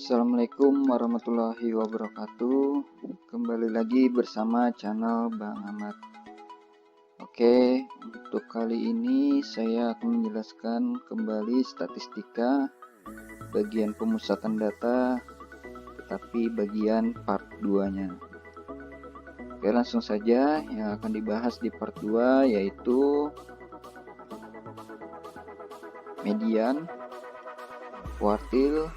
Assalamualaikum warahmatullahi wabarakatuh. Kembali lagi bersama channel Bang Ahmad. Oke, untuk kali ini saya akan menjelaskan kembali statistika bagian pemusatan data, tetapi bagian part 2-nya. Oke, langsung saja yang akan dibahas di part 2 yaitu median, kuartil,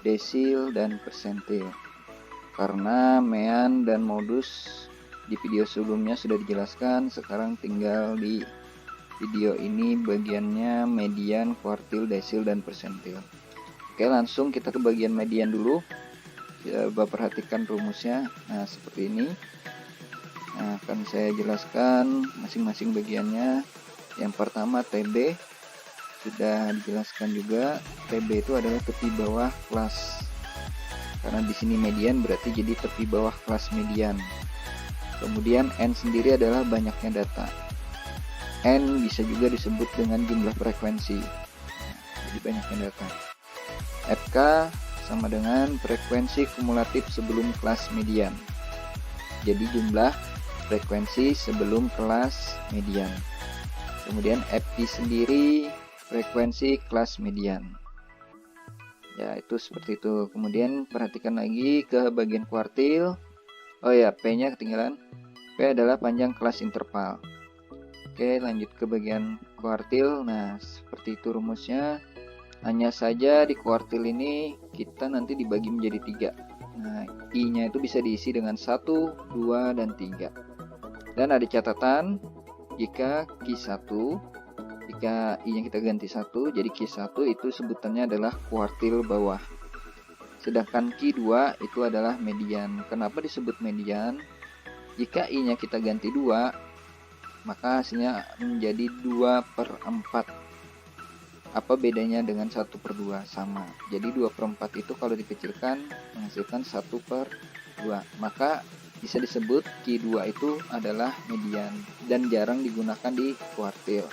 desil, dan persentil. Karena mean dan modus di video sebelumnya sudah dijelaskan, sekarang tinggal di video ini bagiannya median, kuartil, desil, dan persentil. Oke, langsung kita ke bagian median dulu. Coba perhatikan rumusnya. Nah, seperti ini. Nah, akan saya jelaskan masing-masing bagiannya. Yang pertama TB, sudah dijelaskan juga. TB itu adalah tepi bawah kelas. Karena di sini median berarti jadi tepi bawah kelas median. Kemudian N sendiri adalah banyaknya data. N bisa juga disebut dengan jumlah frekuensi. Jadi banyaknya data. FK sama dengan frekuensi kumulatif sebelum kelas median. Jadi jumlah frekuensi sebelum kelas median. Kemudian FP sendiri frekuensi kelas median. Ya, itu seperti itu. Kemudian perhatikan lagi ke bagian kuartil. Oh ya, P-nya ketinggalan. P adalah panjang kelas interval. Oke, lanjut ke bagian kuartil. Nah, seperti itu rumusnya. Hanya saja di kuartil ini kita nanti dibagi menjadi 3. Nah, I-nya itu bisa diisi dengan 1, 2, dan 3. Dan ada catatan, jika Q1, jika I-nya kita ganti 1, jadi Q1 itu sebutannya adalah kuartil bawah. Sedangkan Q2 itu adalah median. Kenapa disebut median? Jika I-nya kita ganti 2, maka hasilnya menjadi 2/4. Apa bedanya dengan 1/2? Sama. Jadi 2/4 itu kalau dikecilkan menghasilkan 1/2. Maka bisa disebut Q2 itu adalah median dan jarang digunakan di kuartil.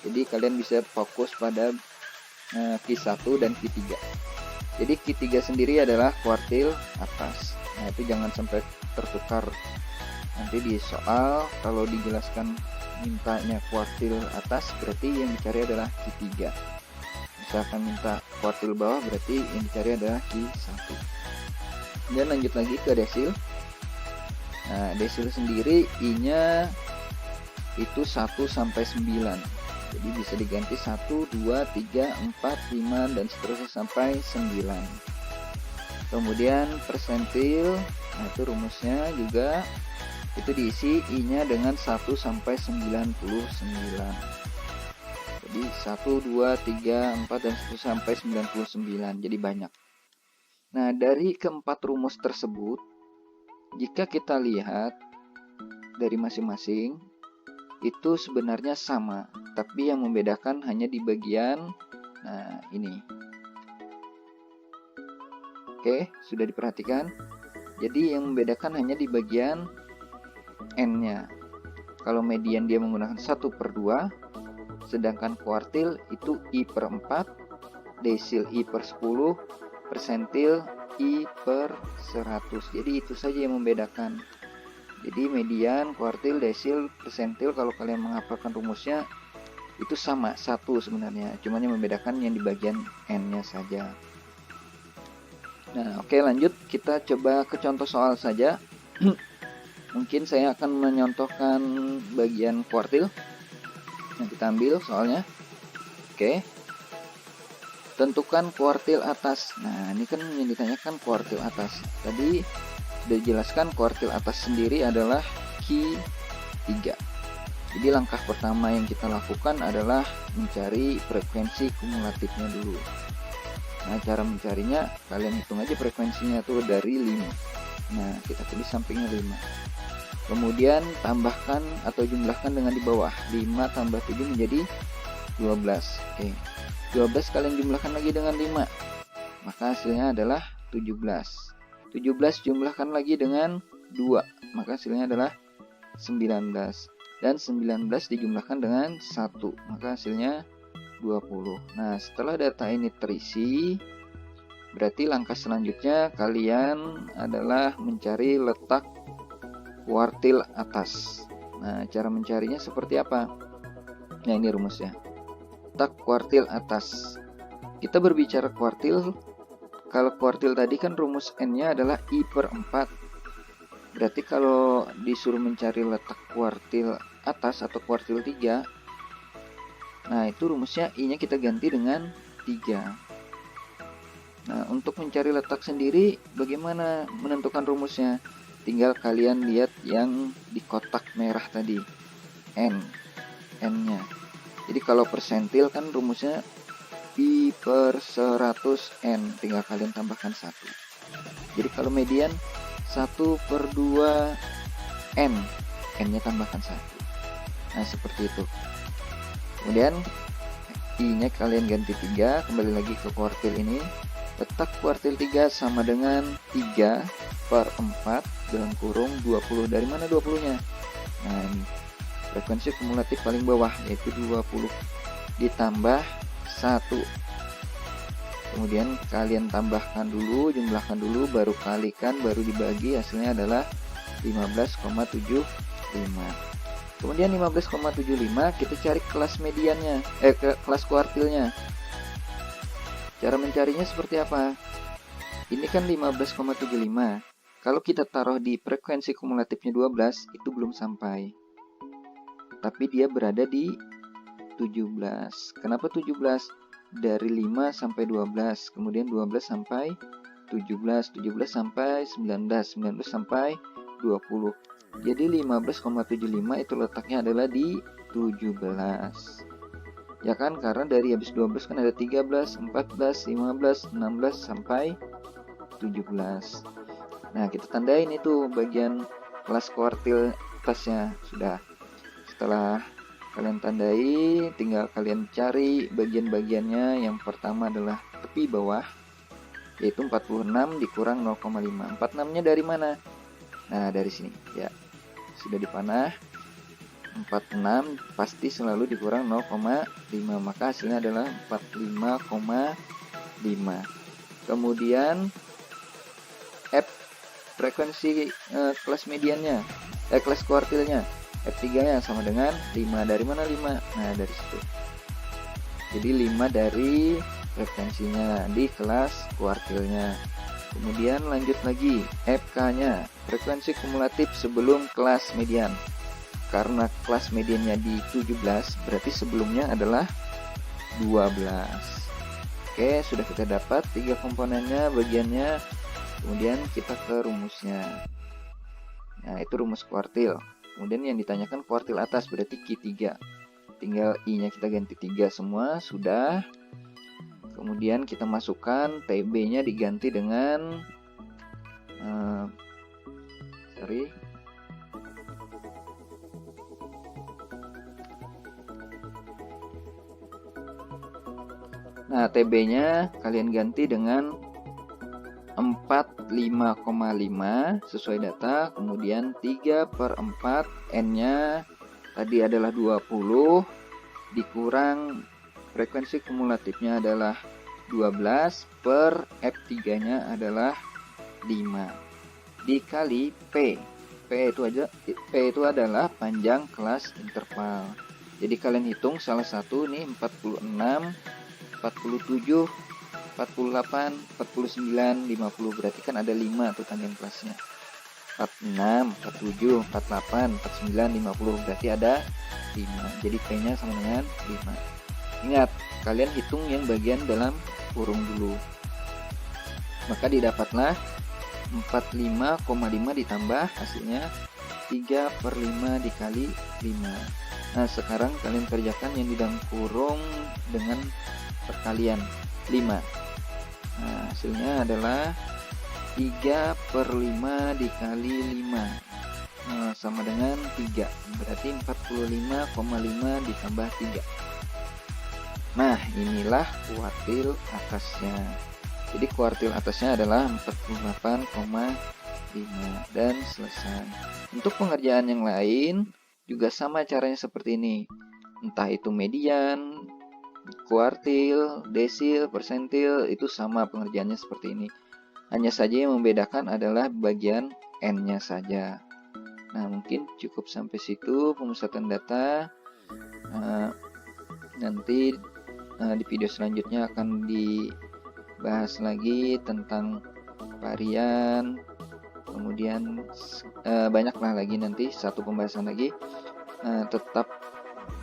Jadi kalian bisa fokus pada Q1 dan Q3. Jadi Q3 sendiri adalah kuartil atas. Nah, itu jangan sampai tertukar. Nanti di soal kalau dijelaskan mintanya kuartil atas, berarti yang dicari adalah Q3. Misalkan minta kuartil bawah, berarti yang dicari adalah Q1. Dan lanjut lagi ke desil. Nah, desil sendiri I-nya itu 1 sampai 9. Jadi bisa diganti 1, 2, 3, 4, 5, dan seterusnya sampai 9. Kemudian persentil, nah itu rumusnya juga itu diisi I-nya dengan 1 sampai 99. Jadi 1, 2, 3, 4, dan seterusnya sampai 99. Jadi banyak. Nah, dari keempat rumus tersebut, jika kita lihat dari masing-masing, itu sebenarnya sama, tapi yang membedakan hanya di bagian ini. Oke, sudah diperhatikan. Jadi yang membedakan hanya di bagian N-nya. Kalau median dia menggunakan 1/2, sedangkan kuartil itu I/4, desil I/10, persentil I/100. Jadi itu saja yang membedakan. Jadi median, kuartil, desil, persentil kalau kalian menghafalkan rumusnya itu sama, 1 sebenarnya. Cuma yang membedakan yang di bagian N-nya saja. Nah, oke, lanjut kita coba ke contoh soal saja. Mungkin saya akan menyontohkan bagian kuartil. Nah, kita ambil soalnya. Oke. Tentukan kuartil atas. Nah, ini kan yang ditanyakan kuartil atas. Tadi sudah dijelaskan kuartil atas sendiri adalah Q3. Jadi langkah pertama yang kita lakukan adalah mencari frekuensi kumulatifnya dulu. Nah, cara mencarinya kalian hitung aja frekuensinya tuh dari 5. Nah, kita tulis sampingnya 5. Kemudian tambahkan atau jumlahkan dengan di bawah. 5 tambah 7 menjadi 12. Oke. 12 kalian jumlahkan lagi dengan 5. Maka hasilnya adalah 17. 17 jumlahkan lagi dengan 2. Maka hasilnya adalah 19. Dan 19 dijumlahkan dengan 1. Maka hasilnya 20. Nah, setelah data ini terisi, Berarti langkah selanjutnya kalian adalah mencari letak kuartil atas. Nah, cara mencarinya seperti apa? Nah, ini rumusnya. Letak kuartil atas. Kita berbicara kuartil, kalau kuartil tadi kan rumus N-nya adalah I per 4. Berarti kalau disuruh mencari letak kuartil atas atau kuartil 3, nah itu rumusnya I-nya kita ganti dengan 3. Nah, untuk mencari letak sendiri, bagaimana menentukan rumusnya? Tinggal kalian lihat yang di kotak merah tadi, N-nya. Jadi kalau persentil kan rumusnya I per 100 N, tinggal kalian tambahkan 1. Jadi kalau median 1 per 2 N, N-nya tambahkan 1. Nah, seperti itu. Kemudian I-nya kalian ganti 3, kembali lagi ke kuartil ini. Letak kuartil 3 sama dengan 3 per 4 dalam kurung 20. Dari mana 20-nya? Nah, ini frekuensi kumulatif paling bawah, yaitu 20 ditambah 1. Kemudian kalian tambahkan dulu, jumlahkan dulu, baru kalikan, baru dibagi, hasilnya adalah 15,75. Kemudian 15,75 kita cari kelas mediannya, kelas kuartilnya. Cara mencarinya seperti apa? Ini kan 15,75. Kalau kita taruh di frekuensi kumulatifnya 12, itu belum sampai. Tapi dia berada di 17. Kenapa 17? Dari 5 sampai 12, kemudian 12 sampai 17, 17 sampai 19, 19 sampai 20. Jadi 15,75 itu letaknya adalah di 17. Ya kan, karena dari habis 12 kan ada 13, 14, 15, 16 sampai 17. Nah, kita tandain itu bagian kelas kuartil atasnya. Sudah. Setelah kalian tandai, tinggal kalian cari bagian-bagiannya. Yang pertama adalah tepi bawah, yaitu 46 dikurang 0,5. 46-nya dari mana? Nah, dari sini. Ya, sudah dipanah. 46 pasti selalu dikurang 0,5, maka hasilnya adalah 45,5. Kemudian F frekuensi kelas mediannya, kelas kuartilnya, F3 nya sama dengan 5. Dari mana 5? Nah, dari situ. Jadi 5 dari frekuensinya di kelas kuartilnya. Kemudian lanjut lagi, FK nya, frekuensi kumulatif sebelum kelas median. Karena kelas mediannya di 17, berarti sebelumnya adalah 12. Oke, sudah kita dapat 3 komponennya, bagiannya. Kemudian kita ke rumusnya. Nah, itu rumus kuartil. Kemudian yang ditanyakan kuartil atas, berarti Q3. Tinggal I-nya kita ganti 3 semua, sudah. Kemudian kita masukkan TB-nya diganti dengan Nah, TB-nya kalian ganti dengan 45,5 sesuai data. Kemudian 3 per 4, N-nya tadi adalah 20, dikurang frekuensi kumulatifnya adalah 12, per F3-nya adalah 5, dikali P. P itu adalah panjang kelas interval. Jadi kalian hitung salah satu nih, 46, 47, 48, 49, 50. Berarti kan ada 5 tuh tanggal kelasnya. 46, 47, 48, 49, 50. Berarti ada 5. Jadi P-nya sama dengan 5. Ingat, kalian hitung yang bagian dalam kurung dulu. Maka didapatlah 45,5 ditambah hasilnya 3 per 5 dikali 5. Nah, sekarang kalian kerjakan yang di dalam kurung dengan perkalian 5. Nah, hasilnya adalah 3 per 5 dikali 5, sama dengan 3. Berarti 45,5 ditambah 3. Nah, inilah kuartil atasnya. Jadi kuartil atasnya adalah 48,5 dan selesai. Untuk pengerjaan yang lain juga sama caranya seperti ini. Entah itu median, kuartil, desil, persentil itu sama pengerjaannya seperti ini. Hanya saja yang membedakan adalah bagian N-nya saja. Nah, mungkin cukup sampai situ pemusatan data. Nanti di video selanjutnya akan dibahas lagi tentang varian, kemudian banyaklah lagi nanti satu pembahasan lagi. Tetap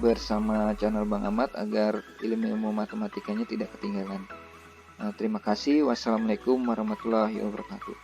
bersama channel Bang Ahmad agar ilmu matematikanya tidak ketinggalan. Terima kasih. Wassalamualaikum warahmatullahi wabarakatuh.